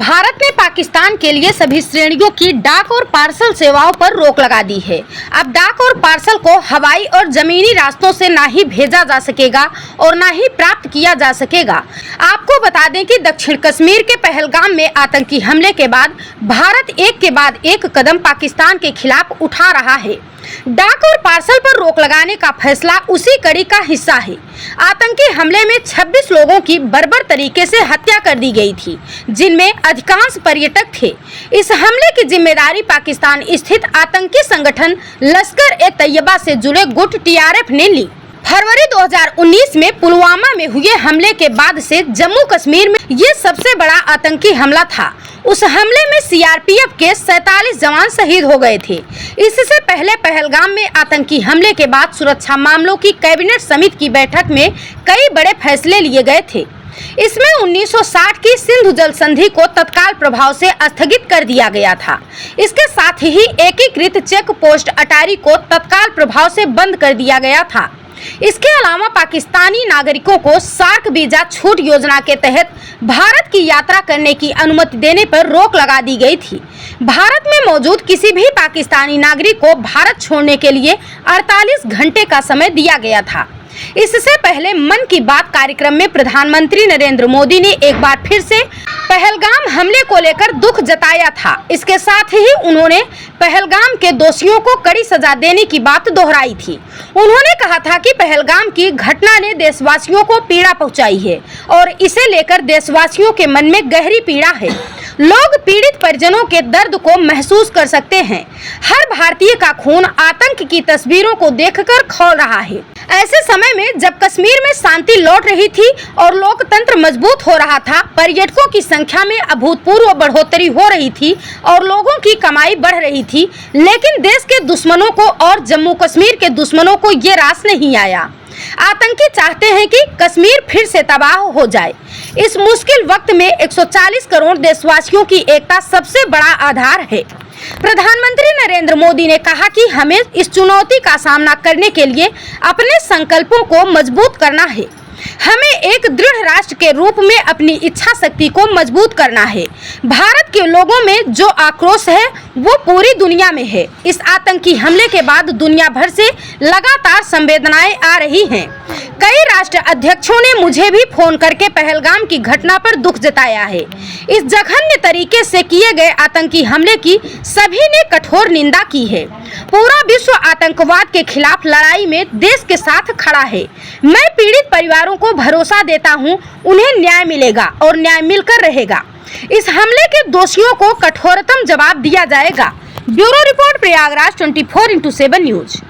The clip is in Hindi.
भारत ने पाकिस्तान के लिए सभी श्रेणियों की डाक और पार्सल सेवाओं पर रोक लगा दी है। अब डाक और पार्सल को हवाई और जमीनी रास्तों से ना ही भेजा जा सकेगा और ना ही प्राप्त किया जा सकेगा। आपको बता दें कि दक्षिण कश्मीर के पहलगाम में आतंकी हमले के बाद भारत एक के बाद एक कदम पाकिस्तान के खिलाफ उठा रहा है। डाक और पार्सल पर रोक लगाने का फैसला उसी कड़ी का हिस्सा है। आतंकी हमले में 26 लोगों की बर्बर तरीके से हत्या कर दी गई थी, जिनमें अधिकांश पर्यटक थे। इस हमले की जिम्मेदारी पाकिस्तान स्थित आतंकी संगठन लश्कर-ए-तैयबा से जुड़े गुट TRF ने ली। फरवरी 2019 में पुलवामा में हुए हमले के बाद से जम्मू कश्मीर में ये सबसे बड़ा आतंकी हमला था। उस हमले में CRPF के 47 जवान शहीद हो गए थे। इससे पहले पहलगाम में आतंकी हमले के बाद सुरक्षा मामलों की कैबिनेट समिति की बैठक में कई बड़े फैसले लिए गए थे। इसमें 1960 की सिंधु जल संधि को तत्काल प्रभाव से स्थगित कर दिया गया था। इसके साथ ही एकीकृत चेक पोस्ट अटारी को तत्काल प्रभाव से बंद कर दिया गया था। इसके अलावा पाकिस्तानी नागरिकों को सार्क वीजा छूट योजना के तहत भारत की यात्रा करने की अनुमति देने पर रोक लगा दी गई थी। भारत में मौजूद किसी भी पाकिस्तानी नागरिक को भारत छोड़ने के लिए 48 घंटे का समय दिया गया था। इससे पहले मन की बात कार्यक्रम में प्रधानमंत्री नरेंद्र मोदी ने एक बार फिर से पहलगाम हमले को लेकर दुख जताया था। इसके साथ ही उन्होंने पहलगाम के दोषियों को कड़ी सजा देने की बात दोहराई थी। उन्होंने कहा था कि पहलगाम की घटना ने देशवासियों को पीड़ा पहुंचाई है और इसे लेकर देशवासियों के मन में गहरी पीड़ा है। लोग पीड़ित परिजनों के दर्द को महसूस कर सकते हैं। हर भारतीय का खून आतंक की तस्वीरों को देखकर खौल रहा है। ऐसे समय में जब कश्मीर में शांति लौट रही थी और लोकतंत्र मजबूत हो रहा था, पर्यटकों की संख्या में अभूतपूर्व बढ़ोतरी हो रही थी और लोगों की कमाई बढ़ रही थी, लेकिन देश के दुश्मनों को और जम्मू कश्मीर के दुश्मनों को ये रास नहीं आया। आतंकी चाहते हैं कि कश्मीर फिर से तबाह हो जाए। इस मुश्किल वक्त में 140 करोड़ देशवासियों की एकता सबसे बड़ा आधार है। प्रधानमंत्री नरेंद्र मोदी ने कहा कि हमें इस चुनौती का सामना करने के लिए अपने संकल्पों को मजबूत करना है। हमें एक दृढ़ राष्ट्र के रूप में अपनी इच्छा शक्ति को मजबूत करना है। भारत के लोगों में जो आक्रोश है वो पूरी दुनिया में है। इस आतंकी हमले के बाद दुनिया भर से लगातार संवेदनाएं आ रही हैं। कई राष्ट्र अध्यक्षों ने मुझे भी फोन करके पहलगाम की घटना पर दुख जताया है। इस जघन्य तरीके से किए गए आतंकी हमले की सभी ने कठोर निंदा की है। पूरा विश्व आतंकवाद के खिलाफ लड़ाई में देश के साथ खड़ा है। मैं पीड़ित परिवारों को भरोसा देता हूं, उन्हें न्याय मिलेगा और न्याय मिलकर रहेगा। इस हमले के दोषियों को कठोरतम जवाब दिया जाएगा। Bureau report, Prayagraj 24x7 news.